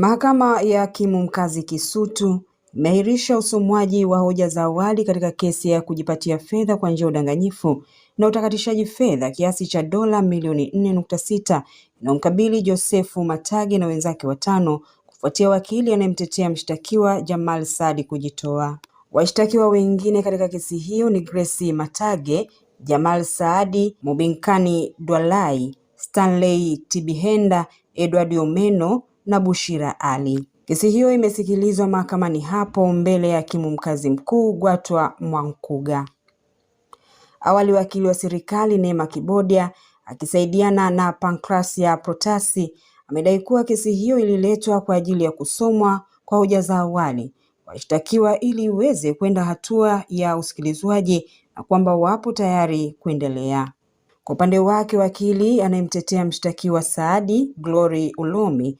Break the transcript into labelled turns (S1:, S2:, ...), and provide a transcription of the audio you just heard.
S1: Mahakama ya Hakimu Mkazi Kisutu imeahirisha usomwaji wa hoja za awali katika kesi ya kujipatia fedha kwa njia ya udanganyifu na utakatishaji fedha kiasi cha dola milioni 4.6 inayomkabili Joseph Matage na wenzake watano kufuatia wakili anayemtetea mshtakiwa Jamal Saadi kujitoa. Washtakiwa wengine katika kesi hiyo ni Grace Matage, Jamal Saadi, Mubinkani Dwalai, Stanley Tibihenda, Edward Omeno na Bushira Ali. Kesi hiyo imesikilizwa mahakamani hapo mbele ya Hakimu Mkazi Mkuu Gwatwa Mwankuga. Awali wakili wa serikali Neema Kibodia akisaidiana na Pancracia Protasi amedai kuwa kesi hiyo ililetwa kwa ajili ya kusomwa kwa hoja za awali washtakiwa ili iweze kwenda hatua ya usikilizwaji na kwamba wapo tayari kuendelea. Kwa upande wake wakili anayemtetea mshtakiwa Saadi, Glory Ulomi,